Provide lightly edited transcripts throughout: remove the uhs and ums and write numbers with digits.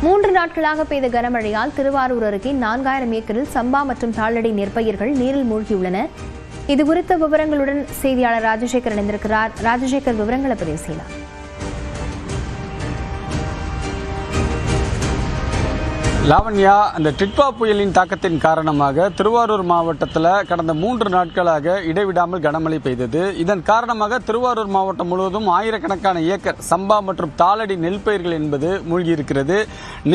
3 நாட்களாக பெய்த கனமழையால் திருவாரூர் அருகே 4000 ஏக்கரில் சம்பா மற்றும் தாளடி நெற்பயிர்கள் நீரில் மூழ்கியுள்ளன. இதுகுறித்த விவரங்களுடன் செய்தியாளர் ராஜசேகர் இணைந்திருக்கிறார். ராஜசேகர், விவரங்களை பதிவு செய்யலாம். லாவண்யா, அந்த டிட்வா புயலின் தாக்கத்தின் காரணமாக திருவாரூர் மாவட்டத்தில் கடந்த 3 நாட்களாக இடைவிடாமல் கனமழை பெய்தது. இதன் காரணமாக திருவாரூர் மாவட்டம் முழுவதும் ஆயிரக்கணக்கான ஏக்கர் சம்பா மற்றும் தாளடி நெல் பயிர்கள் என்பது மூழ்கியிருக்கிறது.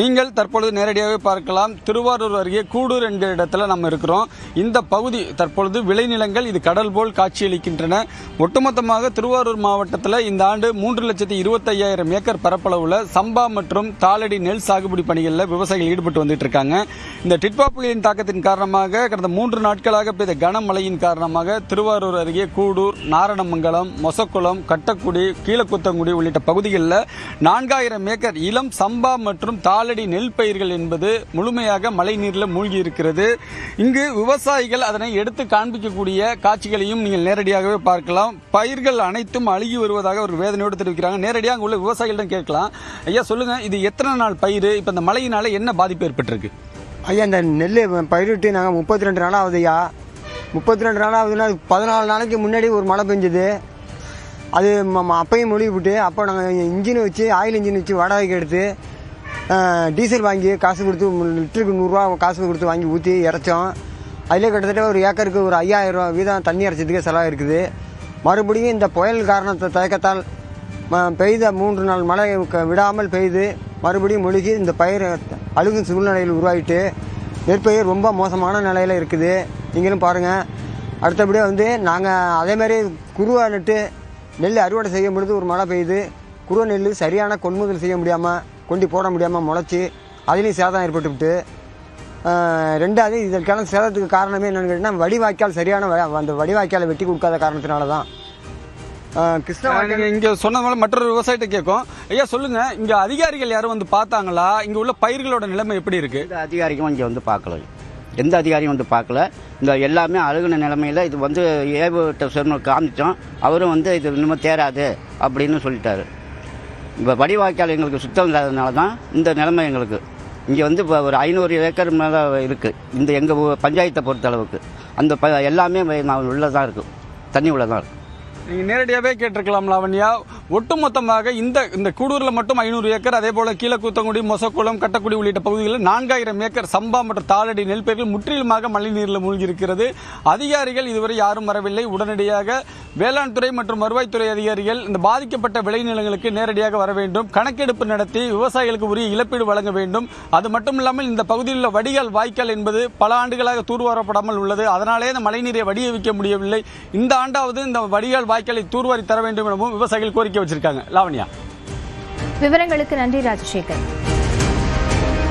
நீங்கள் தற்பொழுது நேரடியாகவே பார்க்கலாம். திருவாரூர் அருகே கூடூர் என்கிற இடத்துல நம்ம இருக்கிறோம். இந்த பகுதி தற்பொழுது விளைநிலங்கள் இது கடல் போல் காட்சியளிக்கின்றன. ஒட்டுமொத்தமாக திருவாரூர் மாவட்டத்தில் இந்த ஆண்டு 3,25,000 ஏக்கர் பரப்பளவுள்ள சம்பா மற்றும் தாளடி நெல் சாகுபடி பணிகளில் விவசாயிகள் ஈடுபட்டு வந்துட்டு இருக்காங்க. இந்த டிட்வா புயலின் தாக்கத்தின் காரணமாக கடந்த 3 நாட்களாக பெய்த கனமழையின் காரணமாக திருவாரூர் அருகே கூடூர், நாரணமங்கலம், மொசக்குளம், கட்டக்குடி, கீழக்குத்தங்குடி உள்ளிட்ட பகுதிகளில் 4000 ஏக்கர் இளம் சம்பா மற்றும் தாளடி நெல் பயிர்கள் என்பது முழுமையாக மழை நீரில் மூழ்கி இருக்கிறது. இங்கு விவசாயிகள் அதனை எடுத்து காண்பிக்கக்கூடிய காட்சிகளையும் நீங்கள் நேரடியாகவே பார்க்கலாம். பயிர்கள் அனைத்தும் அழுகி வருவதாக ஒரு வேதனையோடு தெரிவிக்கிறாங்க. நேரடியாக அங்குள்ள விவசாயிகளிடம் கேட்கலாம். ஐயா, சொல்லுங்க, இது எத்தனை நாள் பயிர்? இப்ப இந்த மழையினால என்ன பாதிப்பு ஏற்பட்டிருக்கு? ஐயா, இந்த நெல் பயிரிட்டு நாங்கள் 32 நாள் ஆகுதுய்யா. 32 நாள் ஆகுதுன்னா 14 நாளைக்கு முன்னாடி ஒரு மழை பெஞ்சுது. அது அப்பையும் மொழி விட்டு அப்போ நாங்கள் இன்ஜின் வச்சு ஆயில் இன்ஜின் வச்சு வாடகைக்கு எடுத்து டீசல் வாங்கி காசு கொடுத்து லிட்டருக்கு 100 ரூபா காசு கொடுத்து வாங்கி ஊற்றி இறைச்சோம். அதிலே கிட்டத்தட்ட ஒரு ஏக்கருக்கு ஒரு 5000 ரூபா வீதம் தண்ணி இறைச்சதுக்கே செலவு இருக்குது. மறுபடியும் இந்த புயல் காரணத்தை தயக்கத்தால் பெய்த 3 நாள் மழை விடாமல் பெய்து மறுபடியும் மூழ்கி இந்த பயிர் அழுகும் சூழ்நிலையில் உருவாகிட்டு நெற்பயிர் ரொம்ப மோசமான நிலையில் இருக்குது. நீங்களும் பாருங்கள். அடுத்தபடியாக நாங்கள் அதேமாதிரி குருவை நட்டு நெல் அறுவடை செய்யும் பொழுது ஒரு மழை பெய்யுது. குருவை நெல் சரியான கொள்முதல் செய்ய முடியாமல், கொண்டு போட முடியாமல் முளைச்சி அதுலேயும் சேதம் ஏற்பட்டுவிட்டு, ரெண்டாவது இதற்கான சேதத்துக்கு காரணமே என்னென்னு கேட்டிங்கன்னா வடிவாய்க்கால் சரியான அந்த வடிவாய்க்காலை வெட்டி கொடுக்காத காரணத்தினால தான். இங்க சொன்ன மாதிரி மற்றொரு விவசாயிட்ட கேட்கும். ஐயா, சொல்லுங்க, இங்க அதிகாரிகள் யாரும் வந்து பார்த்தாங்களா? இங்க உள்ள பயிர்களோட நிலைமை எப்படி இருக்கு? இந்த அதிகாரிக்கும் இங்க வந்து பார்க்கல. எந்த அதிகாரியும் வந்து பார்க்கல. இந்த எல்லாமே அழுகுன நிலைமையில இது ஏவுட்ட சொன்ன காமிச்சோம். அவரும் இது இன்னும் தேராது அப்படின்னு சொல்லிட்டாரு. இப்போ வடிவாய்க்கால் எங்களுக்கு சுத்தம் இல்லாததுனால தான் இந்த நிலைமை எங்களுக்கு. இங்கே இப்போ ஒரு 500 ஏக்கர் மேலே இருக்குது. இந்த எங்கள் பஞ்சாயத்தை பொறுத்த அளவுக்கு அந்த எல்லாமே உள்ளதான் இருக்குது, தண்ணி உள்ளதான் இருக்குது. நீங்கள் நேரடியாகவே கேட்டிருக்கலாம் லாவண்யா. ஒட்டுமொத்தமாக இந்த கூடூரில் மட்டும் 500 ஏக்கர், அதே போல கீழக்கூத்தங்குடி, மொசக்குளம், கட்டக்குடி உள்ளிட்ட பகுதிகளில் 4000 ஏக்கர் சம்பா மற்றும் தாளடி நெல் பயிர்கள் முற்றிலுமாக மழை நீரில் மூழ்கியிருக்கிறது. அதிகாரிகள் இதுவரை யாரும் வரவில்லை. உடனடியாக வேளாண் துறை மற்றும் வருவாய்த்துறை அதிகாரிகள் இந்த பாதிக்கப்பட்ட விளைநிலங்களுக்கு நேரடியாக வர வேண்டும், கணக்கெடுப்பு நடத்தி விவசாயிகளுக்கு உரிய இழப்பீடு வழங்க வேண்டும். அது மட்டும் இல்லாமல் இந்த பகுதியில் உள்ள வடிகால் வாய்க்கால் என்பது பல ஆண்டுகளாக தூர்வாரப்படாமல் உள்ளது. அதனாலே இந்த மழைநீரை வடிய வைக்க முடியவில்லை. இந்த ஆண்டாவது இந்த வடிகால் வாய்க்காலை தூர்வாரி தர வேண்டும் எனவும் விவசாயிகள் கோரிக்கை வச்சிருக்காங்க. லாவண்யா, விவரங்களுக்கு நன்றி ராஜசேகர்.